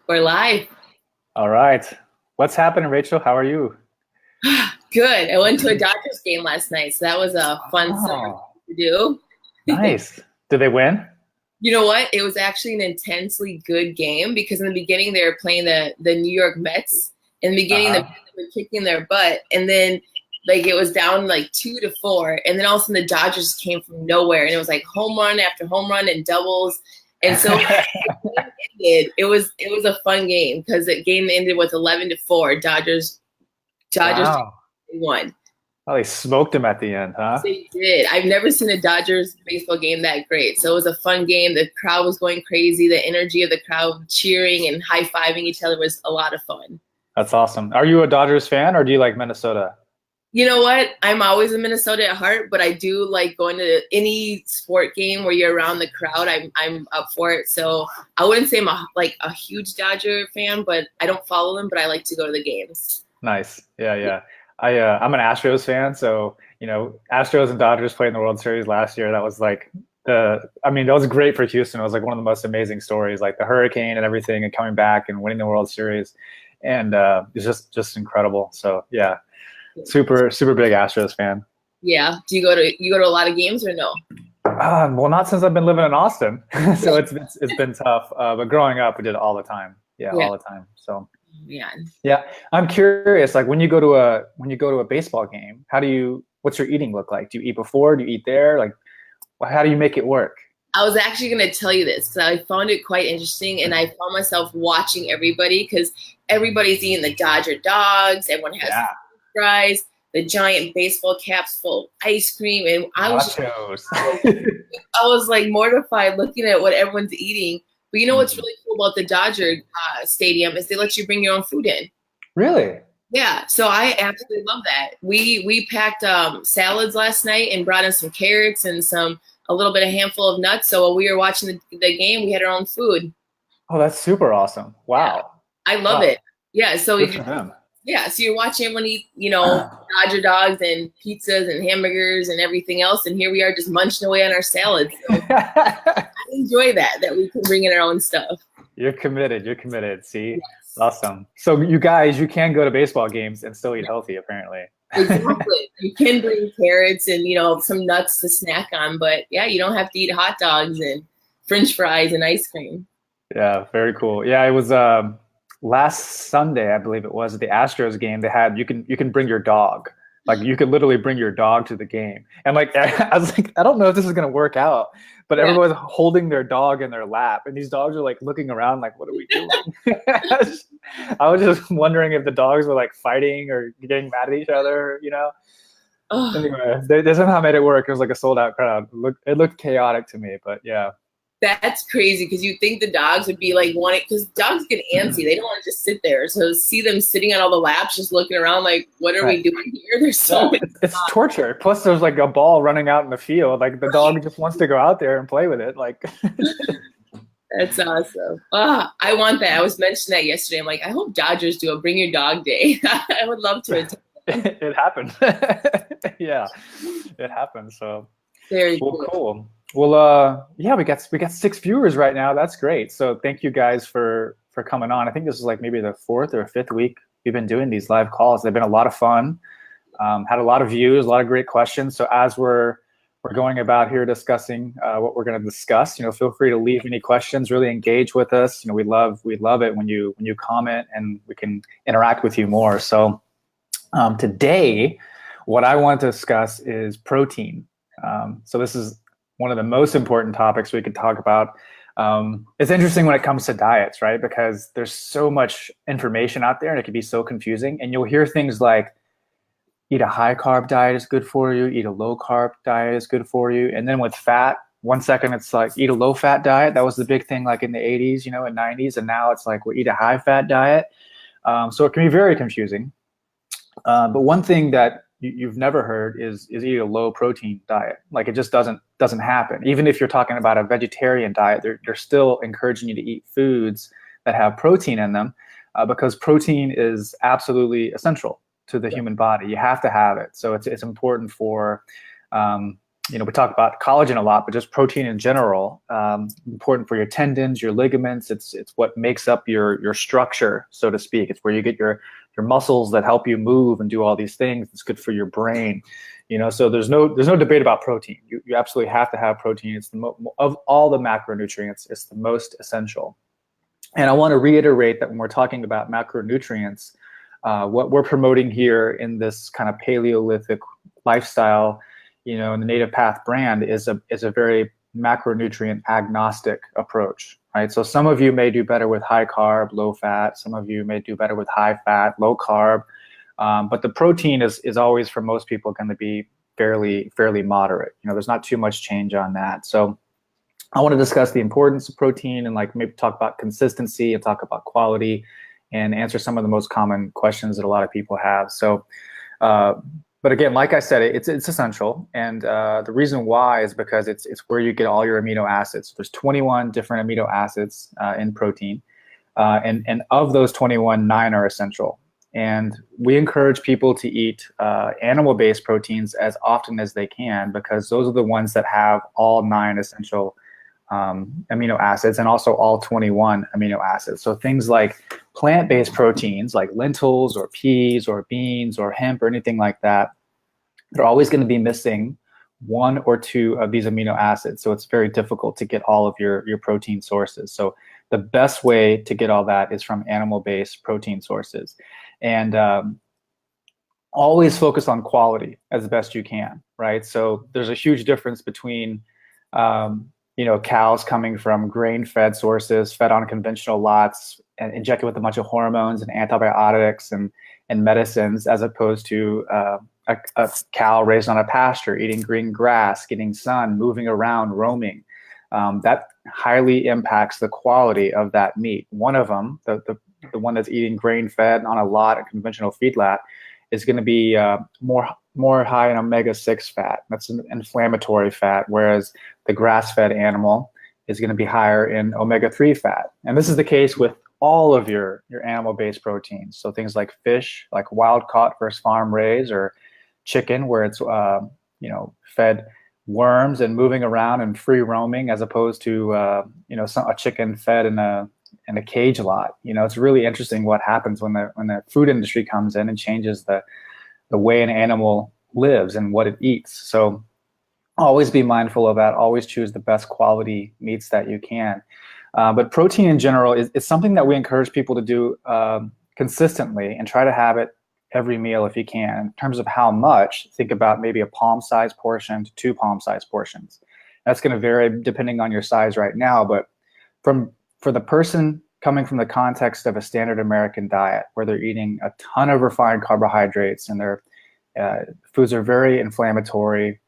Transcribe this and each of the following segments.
We're live. All right. What's happening, Rachel? How are you? Good. I went to a Dodgers game last night, so that was a fun summer Oh, thing to do. nice. Did they win? You know what? It was actually an intensely good game because in the beginning they were playing the New York Mets. In the beginning, the Uh-huh. Mets were kicking their butt, and then like it was down like 2-4, and then all of a sudden the Dodgers came from nowhere, and it was like home run after home run and doubles, and so it was a fun game because the game ended with 11-4. Dodgers Wow. won. Oh, they smoked him at the end, huh? They did. I've never seen a Dodgers baseball game that great. So it was a fun game. The crowd was going crazy. The energy of the crowd cheering and high fiving each other was a lot of fun. That's awesome. Are you a Dodgers fan or do you like Minnesota? You know what? I'm always in Minnesota at heart, but I do like going to any sport game where you're around the crowd. I'm up for it. So I wouldn't say I'm a huge Dodger fan, but I don't follow them. But I like to go to the games. Nice. Yeah, yeah. I'm an Astros fan, so Astros and Dodgers played in the World Series last year. That was like that was great for Houston. It was like one of the most amazing stories, like the hurricane and everything, and coming back and winning the World Series, and it's just incredible. So yeah, super big Astros fan. Yeah. Do you go to a lot of games or no? Well, not since I've been living in Austin, so it's been tough. But growing up, we did it all the time. Yeah, Yeah. all the time. So Yeah. yeah, I'm curious. Like when you go to a baseball game, what's your eating look like? Do you eat before? Do you eat there? Like, how do you make it work? I was actually going to tell you this because I found it quite interesting, and I found myself watching everybody because everybody's eating the Dodger dogs. Everyone has Yeah, fries, the giant baseball caps full of ice cream, and nachos. I was like mortified looking at what everyone's eating. But you know what's Mhm. really cool about the Dodger stadium is they let you bring your own food in. Really? Yeah, so I absolutely love that. We packed salads last night and brought in some carrots and a little bit of handful of nuts. So while we were watching the game, we had our own food. Oh, that's super awesome. Yeah, Wow. I love Wow. it. Yeah, Good for him. yeah, so you're watching everyone eat, Dodger dogs and pizzas and hamburgers and everything else, and here we are just munching away on our salads. So I enjoy that we can bring in our own stuff. You're committed. You're committed. See? Yes. Awesome. So you guys, you can go to baseball games and still eat healthy, apparently. Exactly. You can bring carrots and some nuts to snack on, but yeah, you don't have to eat hot dogs and French fries and ice cream. Yeah, very cool. Yeah, it was last Sunday, I believe it was, at the Astros game. They had you can bring your dog. Like you could literally bring your dog to the game. And like I was like, I don't know if this is gonna work out. But Yeah, everyone's holding their dog in their lap, and these dogs are like looking around, like, "What are we doing?" I was just wondering if the dogs were like fighting or getting mad at each other. oh, Anyway, they somehow made it work. It was like a sold out crowd. It looked chaotic to me, but yeah. that's crazy because you think the dogs would be like wanting because dogs get antsy. They don't want to just sit there. So see them sitting on all the laps, just looking around like, what are Right. we doing here? There's so Yeah, many it's torture. Plus, there's like a ball running out in the field. Like the dogs. dog just wants to go out there and play with it. Like That's awesome. I want that. I was mentioning that yesterday. I'm like, I hope Dodgers do a bring your dog day. I would love to attend. it happened. Yeah, it happened. So. Very Well, cool. cool. Well, yeah, we got 6 viewers right now. That's great. So thank you guys for coming on. I think this is like maybe the fourth or fifth week we've been doing these live calls. They've been a lot of fun. Had a lot of views, a lot of great questions. So as we're going about here discussing what we're going to discuss, feel free to leave any questions. Really engage with us. We love it when you comment and we can interact with you more. So today, what I want to discuss is protein. So this is one of the most important topics we could talk about. It's interesting when it comes to diets, right? Because there's so much information out there and it can be so confusing. And you'll hear things like eat a high carb diet is good for you, eat a low carb diet is good for you. And then with fat, one second it's like eat a low fat diet. That was the big thing like in the 80s, and 90s. And now it's like, well, eat a high fat diet. So it can be very confusing. But one thing that you've never heard is eat a low protein diet. Like it just doesn't happen. Even if you're talking about a vegetarian diet, they're still encouraging you to eat foods that have protein in them, because protein is absolutely essential to the human body. You have to have it. So it's important for we talk about collagen a lot, but just protein in general, important for your tendons, your ligaments. It's what makes up your structure, so to speak. It's where you get your muscles that help you move and do all these things. It's good for your brain, so there's no debate about protein. You absolutely have to have protein. It's of all the macronutrients, it's the most essential. And I want to reiterate that when we're talking about macronutrients, what we're promoting here in this kind of Paleolithic lifestyle, in the Native Path brand is a very macronutrient agnostic approach, right? So some of you may do better with high carb, low fat. Some of you may do better with high fat, low carb. But the protein is always, for most people, going to be fairly moderate. There's not too much change on that. So I want to discuss the importance of protein and maybe talk about consistency and talk about quality and answer some of the most common questions that a lot of people have. So, but again, like I said, it's essential, and the reason why is because it's where you get all your amino acids. There's 21 different amino acids in protein, and of those 21, 9 are essential. And we encourage people to eat animal-based proteins as often as they can, because those are the ones that have all 9 essential amino acids and also all 21 amino acids. So things like plant-based proteins like lentils or peas or beans or hemp or anything like that, they're always going to be missing 1 or 2 of these amino acids. So it's very difficult to get all of your protein sources. So the best way to get all that is from animal-based protein sources. And always focus on quality as best you can, right? So there's a huge difference between cows coming from grain-fed sources, fed on conventional lots, and injected with a bunch of hormones and antibiotics and medicines, as opposed to a cow raised on a pasture, eating green grass, getting sun, moving around, roaming. That highly impacts the quality of that meat. One of them, the one that's eating grain-fed on a lot, a conventional feedlot, is going to be more high in omega-6 fat. That's an inflammatory fat, whereas the grass-fed animal is going to be higher in omega-3 fat. And this is the case with all of your animal-based proteins. So things like fish, like wild-caught versus farm-raised, or chicken, where it's fed worms and moving around and free roaming, as opposed to a chicken fed in a cage lot. It's really interesting what happens when the food industry comes in and changes the way an animal lives and what it eats. So always be mindful of that. Always choose the best quality meats that you can. But protein in general is something that we encourage people to do consistently, and try to have it every meal if you can. In terms of how much, think about maybe a palm-sized portion to 2 palm-sized portions. That's going to vary depending on your size right now, but for the person coming from the context of a standard American diet, where they're eating a ton of refined carbohydrates and their foods are very inflammatory,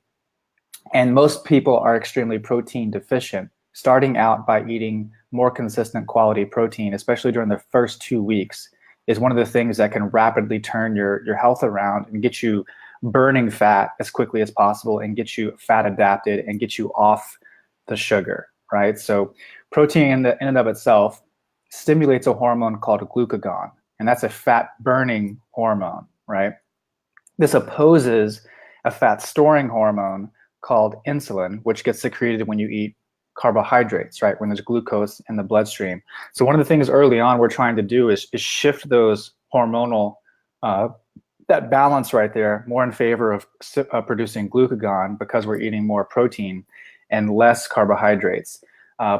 and most people are extremely protein deficient, starting out by eating more consistent quality protein, especially during the first 2 weeks, is one of the things that can rapidly turn your health around and get you burning fat as quickly as possible and get you fat adapted and get you off the sugar, right? So protein in and of itself stimulates a hormone called glucagon, and that's a fat burning hormone, right? This opposes a fat storing hormone called insulin, which gets secreted when you eat carbohydrates, right? When there's glucose in the bloodstream. So one of the things early on we're trying to do is shift those hormonal, that balance right there, more in favor of producing glucagon, because we're eating more protein and less carbohydrates.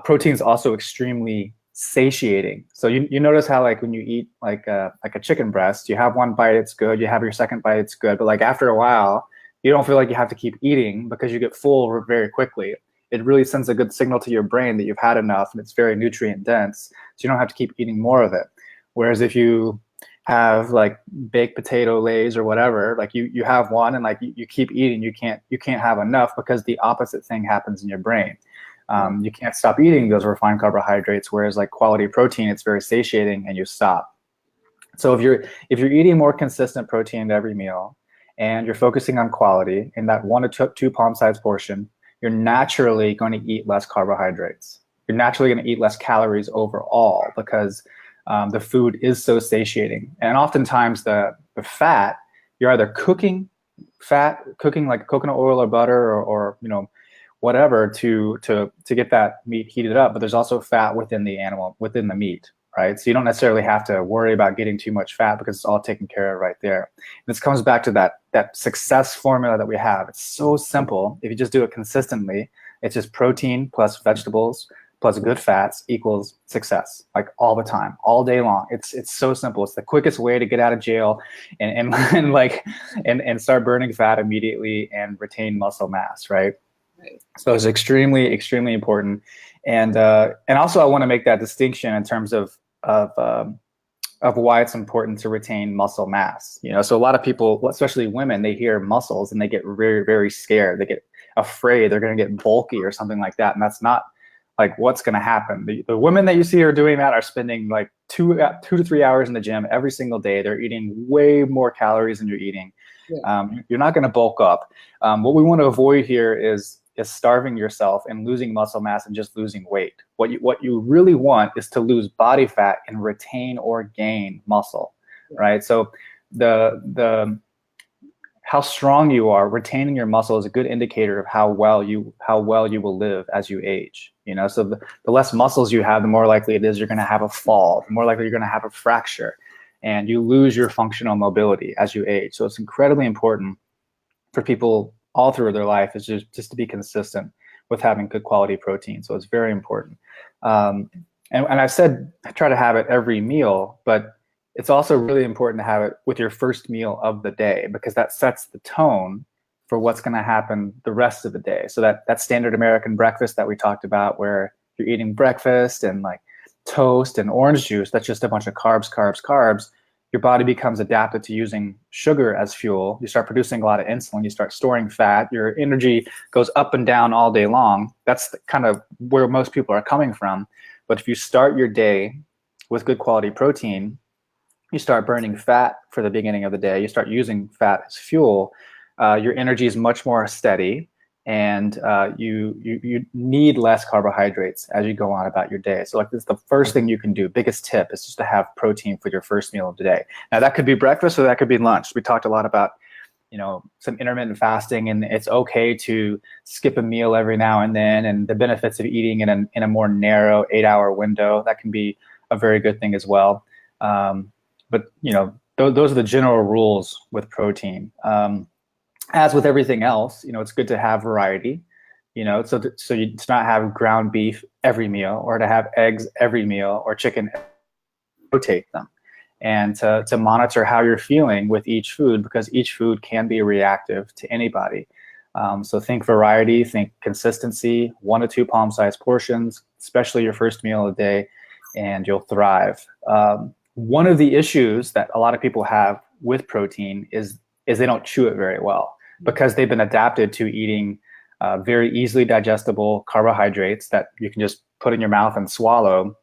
Protein is also extremely satiating. So you notice how, like, when you eat like a chicken breast, you have one bite, it's good. You have your second bite, it's good. But like after a while, you don't feel like you have to keep eating because you get full very quickly. It really sends a good signal to your brain that you've had enough, and it's very nutrient dense, so you don't have to keep eating more of it. Whereas if you have like baked potato lays or whatever, like you have one and like you keep eating, you can't have enough, because the opposite thing happens in your brain. You can't stop eating those refined carbohydrates, whereas like quality protein, it's very satiating and you stop. So if you're eating more consistent protein at every meal, and you're focusing on quality in that 1 to 2 palm-sized portion, you're naturally going to eat less carbohydrates. You're naturally going to eat less calories overall, because the food is so satiating. And oftentimes the fat, you're either cooking fat, cooking like coconut oil or butter or you know, whatever to get that meat heated up. But there's also fat within the animal, within the meat, right? So you don't necessarily have to worry about getting too much fat because it's all taken care of right there. And this comes back to that success formula that we have. It's so simple. If you just do it consistently, it's just protein plus vegetables plus good fats equals success, like all the time, all day long. It's so simple. It's the quickest way to get out of jail and start burning fat immediately and retain muscle mass, right? So it's extremely, extremely important. And also I want to make that distinction in terms of why it's important to retain muscle mass. You know, so a lot of people, especially women, they hear muscles and they get very, very scared. They get afraid they're going to get bulky or something like that. And that's not like what's going to happen. The women that you see are doing that are spending like 2 to 3 hours in the gym every single day. They're eating way more calories than you're eating. Yeah. You're not going to bulk up. What we want to avoid here is starving yourself and losing muscle mass and just losing weight. What you really want is to lose body fat and retain or gain muscle, right? So the how strong you are, retaining your muscle is a good indicator of how well you will live as you age. You know, so the less muscles you have, the more likely it is you're going to have a fall, the more likely you're going to have a fracture, and you lose your functional mobility as you age. So it's incredibly important for people all through their life is just to be consistent with having good quality protein. So it's very important. And I said I try to have it every meal, but it's also really important to have it with your first meal of the day, because that sets the tone for what's going to happen the rest of the day. So that standard American breakfast that we talked about, where you're eating breakfast and like toast and orange juice, that's just a bunch of carbs, carbs, carbs. Your body becomes adapted to using sugar as fuel. You start producing a lot of insulin. You start storing fat. Your energy goes up and down all day long. That's kind of where most people are coming from. But if you start your day with good quality protein, you start burning fat for the beginning of the day. You start using fat as fuel. Your energy is much more steady, and you need less carbohydrates as you go on about your day. So like this is the first thing you can do. Biggest tip is just to have protein for your first meal of the day. Now that could be breakfast or that could be lunch. We talked a lot about, you know, some intermittent fasting, and it's okay to skip a meal every now and then, and the benefits of eating in a more narrow 8-hour window. That can be a very good thing as well. But you know, those are the general rules with protein. As with everything else, you know, it's good to have variety, you know, so you to not have ground beef every meal, or to have eggs every meal, or chicken, rotate them, and to monitor how you're feeling with each food, because each food can be reactive to anybody. So think variety, think consistency, 1 to 2 palm-sized portions, especially your first meal of the day, and you'll thrive. One of the issues that a lot of people have with protein is they don't chew it very well, because they've been adapted to eating very easily digestible carbohydrates that you can just put in your mouth and swallow,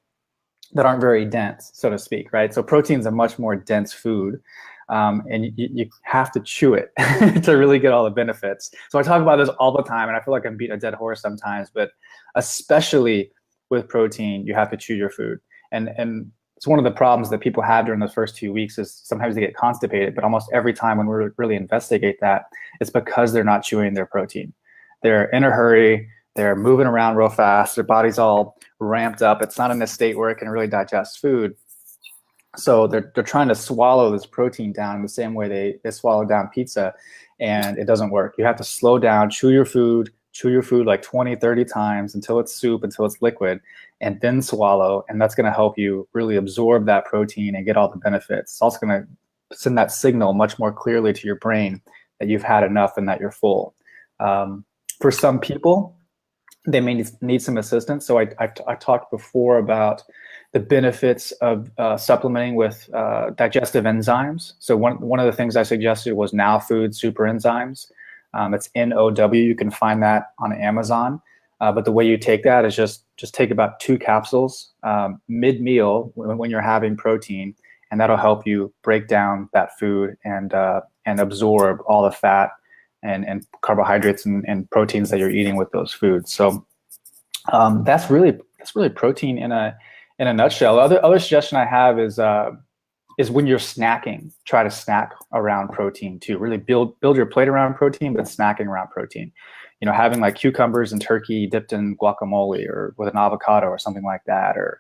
that aren't very dense, so to speak, right? So protein's a much more dense food, and you have to chew it to really get all the benefits. So I talk about this all the time, and I feel like I'm beating a dead horse sometimes, but especially with protein, you have to chew your food. And it's one of the problems that people have during those first 2 weeks is sometimes they get constipated, but almost every time when we really investigate that, it's because they're not chewing their protein. They're in a hurry, they're moving around real fast, their body's all ramped up. It's not in a state where it can really digest food. So they're trying to swallow this protein down the same way they swallow down pizza, and it doesn't work. You have to slow down, chew your food like 20, 30 times until it's soup, until it's liquid, and then swallow. And that's going to help you really absorb that protein and get all the benefits. It's also going to send that signal much more clearly to your brain that you've had enough and that you're full. For some people, they may need some assistance. So I talked before about the benefits of supplementing with digestive enzymes. So one of the things I suggested was Now Food Super Enzymes. It's NOW. You can find that on Amazon. But the way you take that is just take about 2 capsules mid-meal when you're having protein, and that'll help you break down that food and absorb all the fat and carbohydrates and proteins that you're eating with those foods. So that's really protein in a nutshell. Other suggestion I have is is when you're snacking, try to snack around protein too. Really build your plate around protein, but snacking around protein. You know, having like cucumbers and turkey dipped in guacamole or with an avocado or something like that, or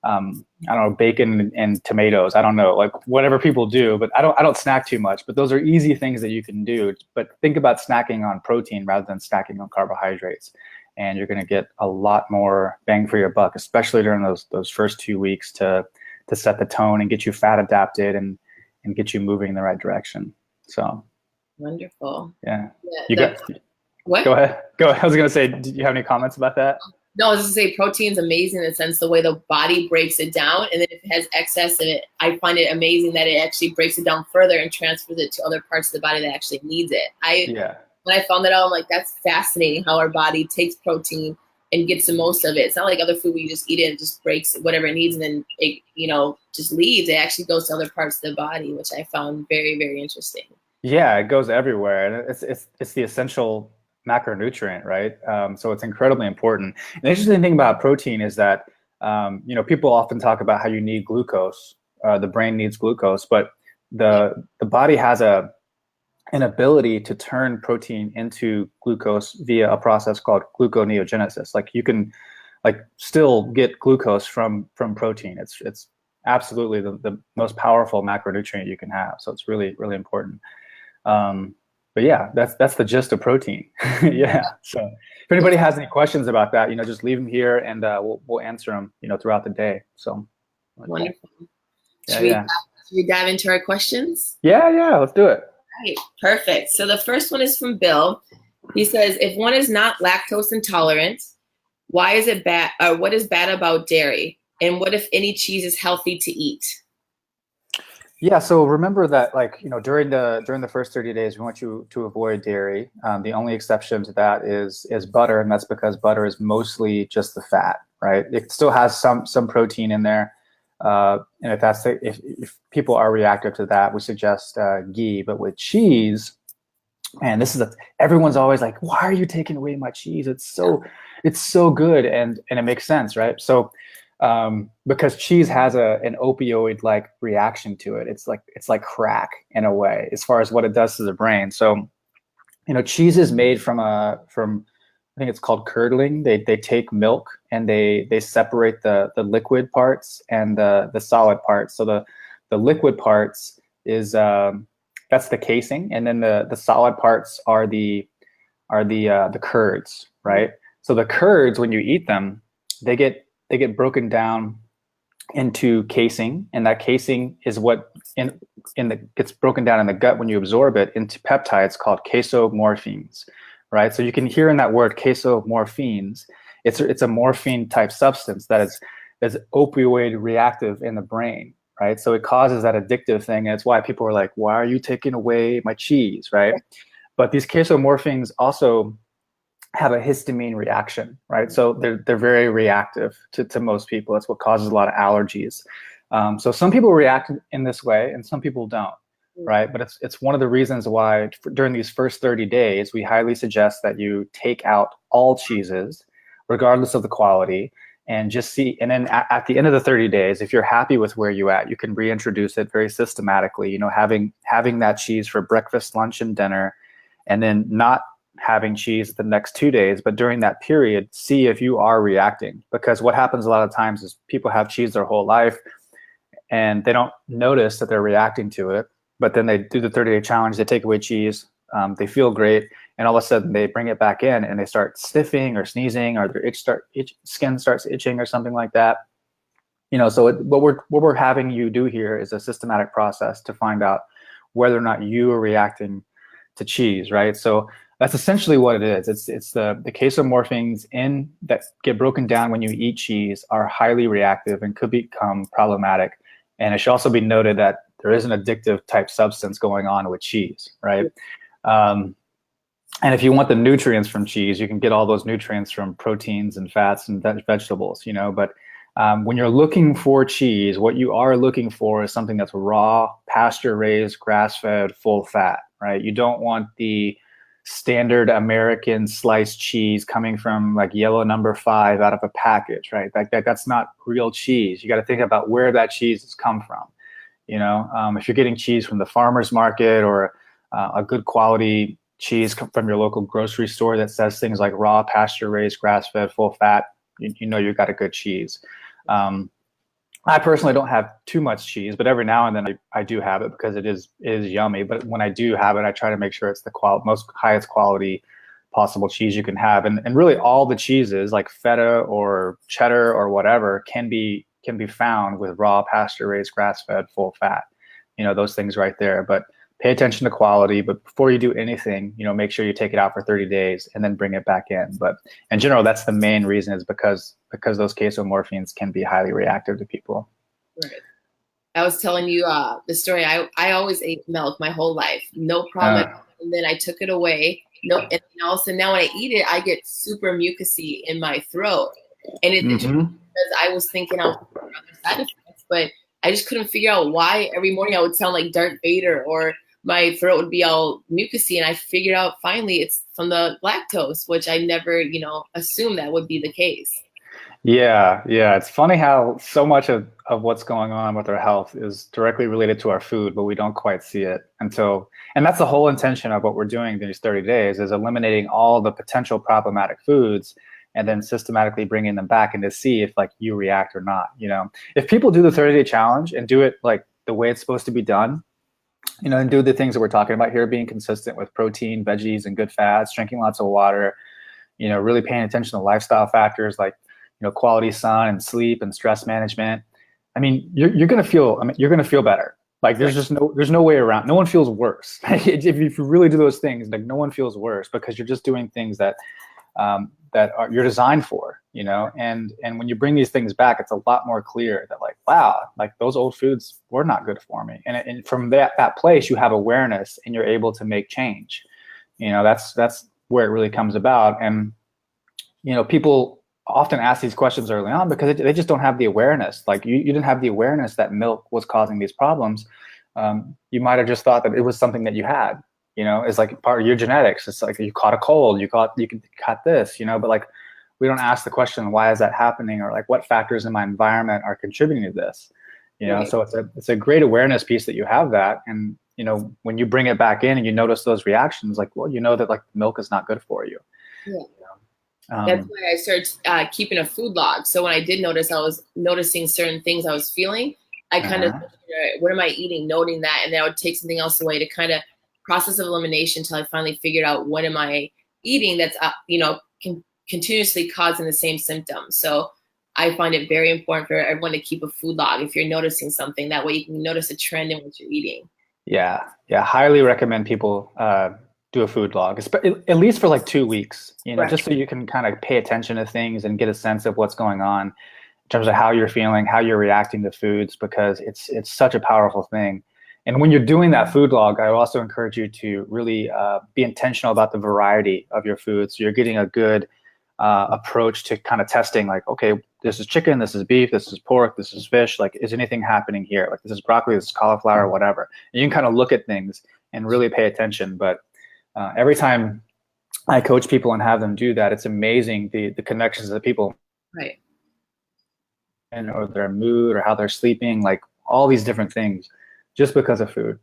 I don't know, bacon and tomatoes. I don't know, like whatever people do, but I don't snack too much, but those are easy things that you can do. But think about snacking on protein rather than snacking on carbohydrates. And you're going to get a lot more bang for your buck, especially during those first 2 weeks to set the tone and get you fat adapted and get you moving in the right direction. So wonderful. Yeah. What? Go ahead. I was going to say, did you have any comments about that? No, I was just say protein's amazing in the sense the way the body breaks it down, and then if it has excess in it, I find it amazing that it actually breaks it down further and transfers it to other parts of the body that actually needs it. When I found that out, I'm like, that's fascinating how our body takes protein and gets the most of it. It's not like other food where you just eat it and just breaks whatever it needs and then it, just leaves. It actually goes to other parts of the body, which I found very, very interesting. Yeah, it goes everywhere, and it's the essential macronutrient, right? So it's incredibly important. And the interesting thing about protein is that people often talk about how you need glucose, the brain needs glucose, but the body has an ability to turn protein into glucose via a process called gluconeogenesis. Like you can still get glucose from protein. It's absolutely the most powerful macronutrient you can have. So it's really, really important. But yeah, that's the gist of protein. Yeah. So if anybody has any questions about that, just leave them here and we'll answer them, throughout the day. So wonderful. Should we dive into our questions? Yeah, let's do it. Right, perfect. So the first one is from Bill. He says, if one is not lactose intolerant, why is it bad, or what is bad about dairy? And what, if any, cheese is healthy to eat? Yeah, so remember that, during the first 30 days, we want you to avoid dairy. The only exception to that is butter, and that's because butter is mostly just the fat, right? It still has some protein in there, and if people are reactive to that, we suggest ghee. But with cheese, and everyone's always like, why are you taking away my cheese? It's so good, and it makes sense, right? So because cheese has an opioid-like reaction to it. It's like crack in a way, as far as what it does to the brain. So, cheese is made from I think it's called curdling. They take milk and they separate the liquid parts and the solid parts. So the liquid parts is that's the casing, and then the solid parts are the curds, right? So the curds, when you eat them, they get broken down into casing, and that casing is what gets broken down in the gut when you absorb it into peptides called casomorphins, right? So you can hear in that word casomorphins, it's a morphine type substance that is opioid reactive in the brain, right? So it causes that addictive thing, and it's why people are like, why are you taking away my cheese, right? But these casomorphins also have a histamine reaction, right? So they're very reactive to most people. That's what causes a lot of allergies. So some people react in this way and some people don't, right? But it's one of the reasons why during these first 30 days, we highly suggest that you take out all cheeses, regardless of the quality, and just see. And then at the end of the 30 days, if you're happy with where you're at, you can reintroduce it very systematically, having that cheese for breakfast, lunch, and dinner, and then not having cheese the next 2 days, but during that period, see if you are reacting. Because what happens a lot of times is people have cheese their whole life and they don't notice that they're reacting to it, but then they do the 30-day challenge, they take away cheese, they feel great, and all of a sudden they bring it back in and they start sniffing or sneezing, or their skin starts itching or something like that. So what we're having you do here is a systematic process to find out whether or not you are reacting to cheese, right? So that's essentially what it is. It's the casomorphins that get broken down when you eat cheese are highly reactive and could become problematic. And it should also be noted that there is an addictive type substance going on with cheese, right? And if you want the nutrients from cheese, you can get all those nutrients from proteins and fats and vegetables, But when you're looking for cheese, what you are looking for is something that's raw, pasture-raised, grass-fed, full fat, right? You don't want the standard American sliced cheese coming from like yellow number 5 out of a package, right? That's not real cheese. You got to think about where that cheese has come from. If you're getting cheese from the farmer's market or a good quality cheese from your local grocery store that says things like raw, pasture raised, grass fed, full fat, you've got a good cheese. I personally don't have too much cheese, but every now and then I do have it because it is yummy. But when I do have it, I try to make sure it's the most highest quality possible cheese you can have. And really all the cheeses like feta or cheddar or whatever can be found with raw, pasture raised, grass fed, full fat, those things right there. But pay attention to quality, but before you do anything, make sure you take it out for 30 days and then bring it back in. But in general, that's the main reason, is because those casomorphines can be highly reactive to people. Right. I was telling you the story. I always ate milk my whole life, no problem. And then I took it away. And all of a sudden now when I eat it, I get super mucusy in my throat. And it's because I was thinking I was other side effects, but I just couldn't figure out why every morning I would sound like Darth Vader or my throat would be all mucusy. And I figured out finally it's from the lactose, which I never, assumed that would be the case. Yeah. It's funny how so much of what's going on with our health is directly related to our food, but we don't quite see it and that's the whole intention of what we're doing these 30 days, is eliminating all the potential problematic foods and then systematically bringing them back and to see if like you react or not. If people do the 30-day challenge and do it like the way it's supposed to be done, and do the things that we're talking about here, being consistent with protein, veggies, and good fats, drinking lots of water, really paying attention to lifestyle factors like, quality sun and sleep and stress management. I mean, you're going to feel better. Like there's no way around. No one feels worse. If you really do those things, like no one feels worse because you're just doing things that you're designed for, and when you bring these things back, it's a lot more clear that like, wow, like those old foods were not good for me. And from that place, you have awareness and you're able to make change. That's where it really comes about. And, people often ask these questions early on because they just don't have the awareness. Like you didn't have the awareness that milk was causing these problems. You might've just thought that it was something that you had. It's like part of your genetics. It's like you caught a cold, you can cut this, but like we don't ask the question, why is that happening? Or like what factors in my environment are contributing to this? Right. So it's a great awareness piece that you have that. And, when you bring it back in and you notice those reactions, like, well, that like milk is not good for you. Yeah. That's why I started keeping a food log. So when I did notice, I was noticing certain things I was feeling. I kind of, what am I eating? Noting that, and then I would take something else away to kind of process of elimination until I finally figured out what am I eating that's continuously causing the same symptoms. So I find it very important for everyone to keep a food log if you're noticing something. That way you can notice a trend in what you're eating. Yeah. Highly recommend people do a food log, at least for like 2 weeks, Right. Just so you can kind of pay attention to things and get a sense of what's going on in terms of how you're feeling, how you're reacting to foods, because it's such a powerful thing. And when you're doing that food log, I would also encourage you to really be intentional about the variety of your food. So you're getting a good approach to kind of testing, like, okay, this is chicken, this is beef, this is pork, this is fish. Like, is anything happening here? Like, this is broccoli, this is cauliflower, whatever. And you can kind of look at things and really pay attention. But every time I coach people and have them do that, it's amazing the connections that people, right, and or their mood or how they're sleeping, like all these different things, just because of food.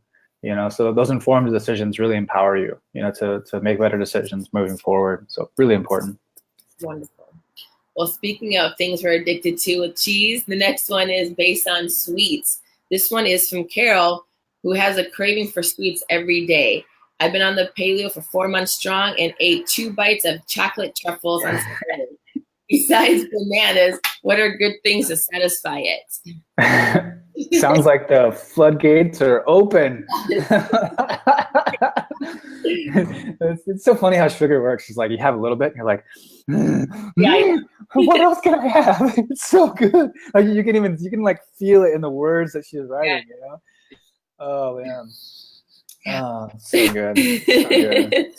So those informed decisions really empower you, to make better decisions moving forward. So really important. Wonderful. Well, speaking of things we're addicted to with cheese, the next one is based on sweets. This one is from Carol, who has a craving for sweets every day. I've been on the paleo for 4 months strong and ate 2 bites of chocolate truffles on Saturday. Besides bananas, what are good things to satisfy it? Sounds like the floodgates are open. It's so funny how sugar works. It's like you have a little bit and you're like, what else can I have? It's so good. Like you can like feel it in the words that she's writing, Oh man. Oh, so good. So good.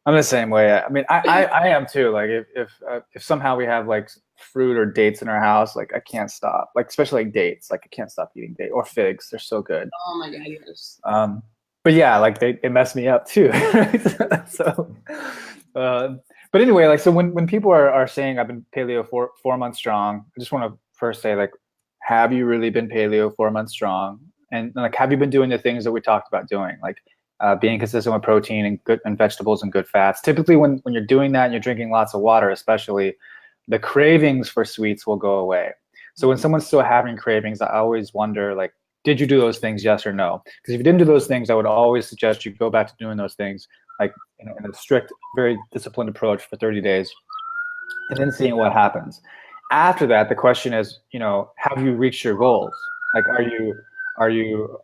I'm the same way. I mean, I am too. Like if somehow we have like fruit or dates in our house, like I can't stop. Like especially like dates, like I can't stop eating dates or figs. They're so good. Oh my God, yes. But yeah, like they mess me up too. So, but anyway, like so when people are saying I've been paleo 4 months strong, I just want to first say, like, have you really been paleo 4 months strong? And like, have you been doing the things that we talked about doing, like being consistent with protein and good and vegetables and good fats? Typically, when you're doing that and you're drinking lots of water, especially, the cravings for sweets will go away. So when someone's still having cravings, I always wonder, like, did you do those things, yes or no? Because if you didn't do those things, I would always suggest you go back to doing those things, like in a strict, very disciplined approach for 30 days, and then seeing what happens. After that, the question is, have you reached your goals? Like, are you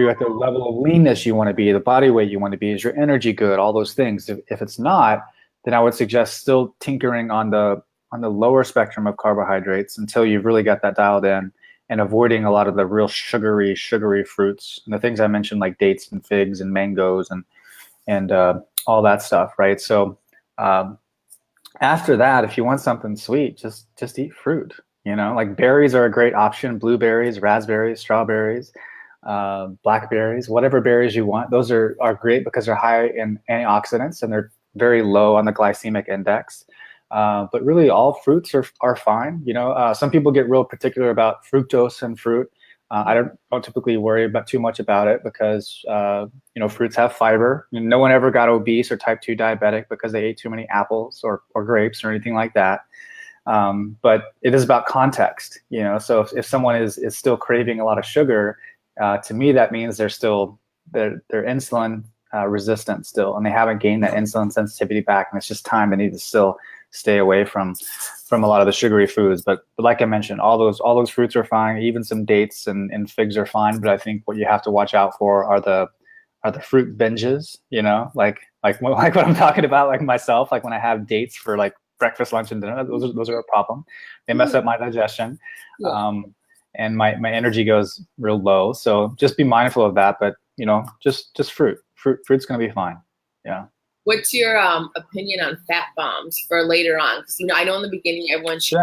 at the level of leanness you want to be, the body weight you want to be? Is your energy good? All those things. If it's not, then I would suggest still tinkering on the lower spectrum of carbohydrates until you've really got that dialed in, and avoiding a lot of the real sugary fruits and the things I mentioned, like dates and figs and mangoes and all that stuff, right? So after that, if you want something sweet, just eat fruit. Like berries are a great option. Blueberries, raspberries, strawberries, blackberries, whatever berries you want. Those are great because they're high in antioxidants and they're very low on the glycemic index. But really, all fruits are fine. Some people get real particular about fructose in fruit. I don't typically worry about too much about it because fruits have fiber. No one ever got obese or type 2 diabetic because they ate too many apples or grapes or anything like that. But it is about context. So if someone is still craving a lot of sugar, to me that means they're insulin resistant still, and they haven't gained that insulin sensitivity back, and it's just time they need to still stay away from a lot of the sugary foods. But like I mentioned, all those fruits are fine. Even some dates and figs are fine. But I think what you have to watch out for are the fruit binges. Like what I'm talking about, like myself, like when I have dates for like breakfast, lunch, and dinner, those are a problem. They mess up my digestion, and my energy goes real low. So just be mindful of that. But just fruit's gonna be fine. Yeah. What's your opinion on fat bombs for later on? Because I know in the beginning everyone should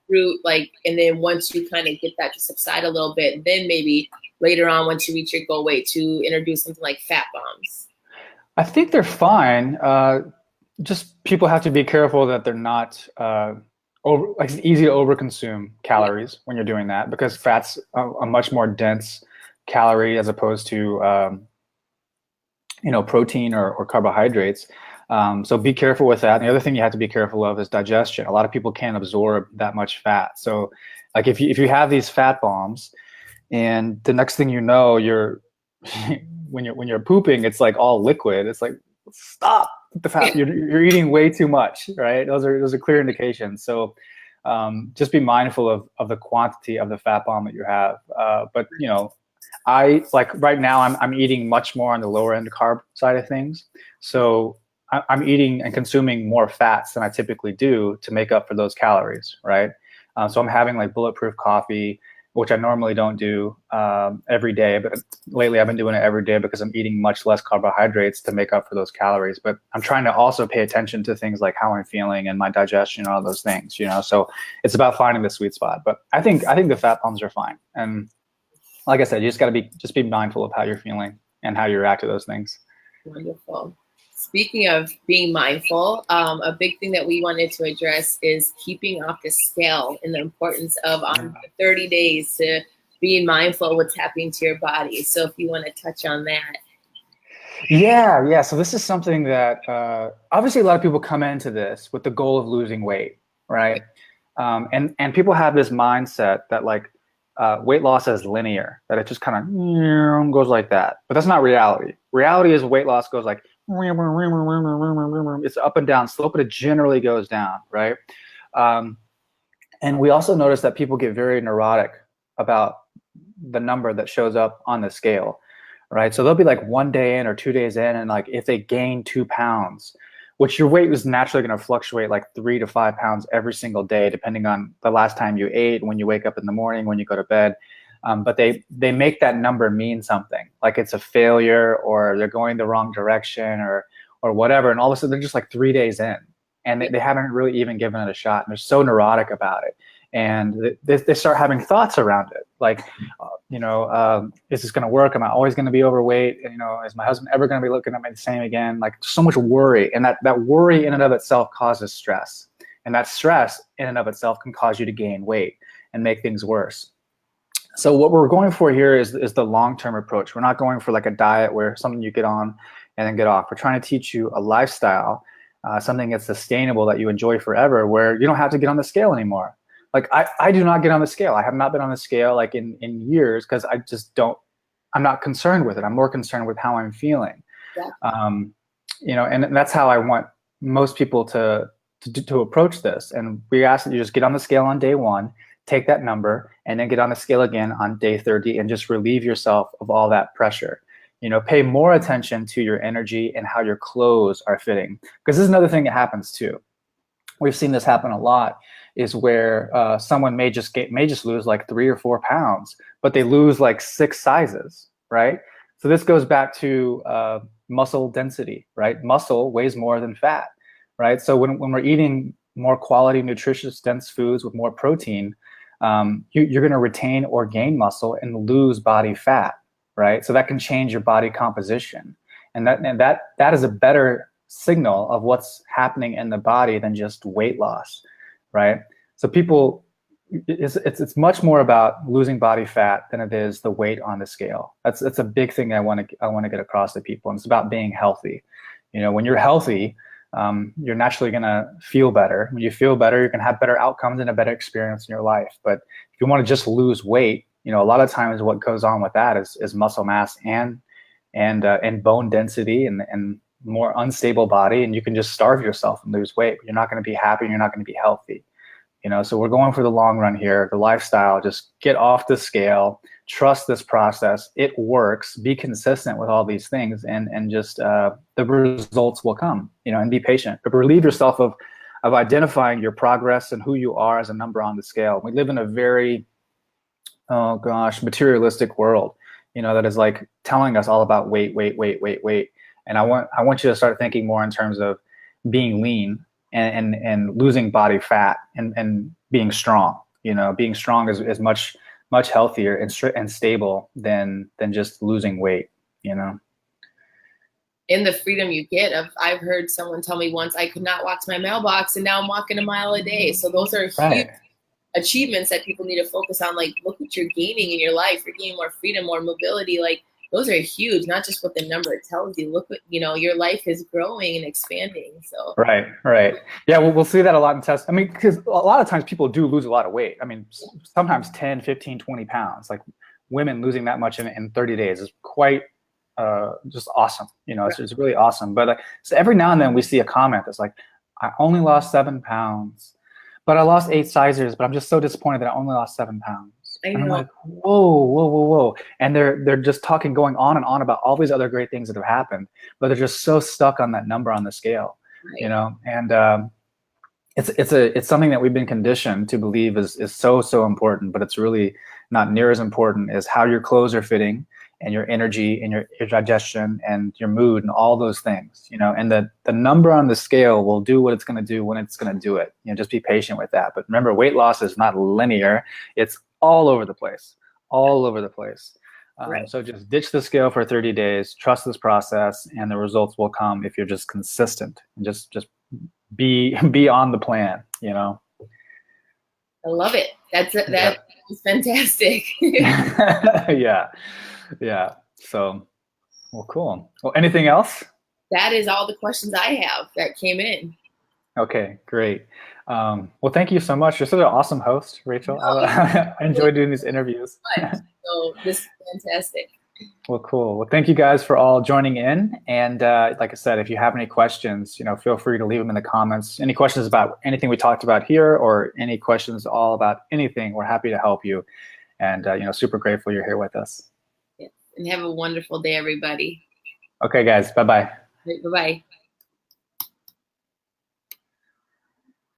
fruit, and then once you kind of get that to subside a little bit, then maybe later on, once you reach your goal weight, to introduce something like fat bombs. I think they're fine. Just people have to be careful that they're not it's easy to overconsume calories when you're doing that, because fat's a much more dense calorie as opposed to protein or carbohydrates. So be careful with that. And the other thing you have to be careful of is digestion. A lot of people can't absorb that much fat. So like if you have these fat bombs, and the next thing you know, you're when you're pooping, it's like all liquid. It's like, stop the fat. You're eating way too much, right? Those are clear indications. So just be mindful of the quantity of the fat bomb that you have. But I like right now I'm eating much more on the lower end carb side of things. So I'm eating and consuming more fats than I typically do to make up for those calories, right? So I'm having like bulletproof coffee, which I normally don't do every day, but lately I've been doing it every day because I'm eating much less carbohydrates to make up for those calories. But I'm trying to also pay attention to things like how I'm feeling and my digestion and all those things, So it's about finding the sweet spot. But I think the fat bombs are fine. And like I said, you just got to be mindful of how you're feeling and how you react to those things. Wonderful. Speaking of being mindful, a big thing that we wanted to address is keeping off the scale and the importance of on 30 days to being mindful of what's happening to your body. So if you want to touch on that. Yeah. So this is something that obviously a lot of people come into this with the goal of losing weight, right? And people have this mindset that like weight loss is linear, that it just kind of goes like that. But that's not reality. Reality is weight loss goes like, it's up and down slope, but it generally goes down, right? And we also notice that people get very neurotic about the number that shows up on the scale, right? So they'll be like 1 day in or 2 days in, and like if they gain 2 pounds, which your weight is naturally going to fluctuate like 3 to 5 pounds every single day, depending on the last time you ate, when you wake up in the morning, when you go to bed. But they make that number mean something, like it's a failure or they're going the wrong direction or whatever. And all of a sudden they're just like 3 days in and they haven't really even given it a shot. And they're so neurotic about it. And they start having thoughts around it. Like, is this going to work? Am I always going to be overweight? And, is my husband ever going to be looking at me the same again? Like so much worry. And that worry in and of itself causes stress. And that stress in and of itself can cause you to gain weight and make things worse. So what we're going for here is the long-term approach. We're not going for like a diet where something you get on and then get off. We're trying to teach you a lifestyle, something that's sustainable that you enjoy forever, where you don't have to get on the scale anymore. Like I do not get on the scale. I have not been on the scale like in years because I just don't, I'm not concerned with it. I'm more concerned with how I'm feeling. Yeah. You know, and that's how I want most people to approach this. And we ask that you just get on the scale on day 1, take that number, and then get on the scale again on day 30 and just relieve yourself of all that pressure. You know, pay more attention to your energy and how your clothes are fitting. Because this is another thing that happens too. We've seen this happen a lot, is where someone may just lose like 3 or 4 pounds, but they lose like 6 sizes, right? So this goes back to muscle density, right? Muscle weighs more than fat, right? So when we're eating more quality, nutritious, dense foods with more protein, you're going to retain or gain muscle and lose body fat, right? So that can change your body composition, and that is a better signal of what's happening in the body than just weight loss, right? So people, it's much more about losing body fat than it is the weight on the scale. That's a big thing I want to get across to people, and it's about being healthy. You know, when you're healthy, you're naturally going to feel better. When you feel better, you're going to have better outcomes and a better experience in your life. But if you want to just lose weight, you know, a lot of times what goes on with that is muscle mass and bone density and more unstable body, and you can just starve yourself and lose weight. You're not going to be happy, and you're not going to be healthy. You know, so we're going for the long run here, the lifestyle. Just get off the scale, trust this process. It works. Be consistent with all these things, and just the results will come. You know, and be patient. But relieve yourself of identifying your progress and who you are as a number on the scale. We live in a very, oh gosh, materialistic world. You know, that is like telling us all about weight. And I want you to start thinking more in terms of being lean and losing body fat and being strong. You know, being strong is much healthier and stable than just losing weight. You know. In the freedom you get I've heard someone tell me once, I could not walk to my mailbox, and now I'm walking a mile a day. So those are huge achievements that people need to focus on. Like, look what you're gaining in your life. You're gaining more freedom, more mobility. Like, those are huge, not just what the number tells you. Look what, you know, your life is growing and expanding. So right. Yeah, we'll see that a lot in tests. I mean, because a lot of times people do lose a lot of weight. I mean, sometimes 10, 15, 20 pounds. Like women losing that much in 30 days is quite just awesome. You know, it's really awesome. But so every now and then we see a comment that's like, I only lost 7 pounds, but I lost 8 sizes, but I'm just so disappointed that I only lost 7 pounds. And I'm like, whoa. And they're just going on and on about all these other great things that have happened, but they're just so stuck on that number on the scale, you know? And it's something that we've been conditioned to believe is so important, but it's really not near as important as how your clothes are fitting and your energy and your digestion and your mood and all those things, you know. And the number on the scale will do what it's going to do when it's going to do it. You know, just be patient with that. But remember, weight loss is not linear. It's all over the place. So just ditch the scale for 30 days, trust this process, and the results will come if you're just consistent and just be on the plan, you know. I love it. That was fantastic. Yeah. So, well, cool. Well, anything else? That is all the questions I have that came in. Okay, great. Well, thank you so much. You're such an awesome host, Rachel. I enjoy doing these interviews. So this is fantastic. Well, cool. Well, thank you guys for all joining in. And like I said, if you have any questions, you know, feel free to leave them in the comments. Any questions about anything we talked about here, or any questions all about anything, we're happy to help you. And you know, super grateful you're here with us. Yeah. And have a wonderful day, everybody. Okay, guys. Bye-bye. Bye-bye.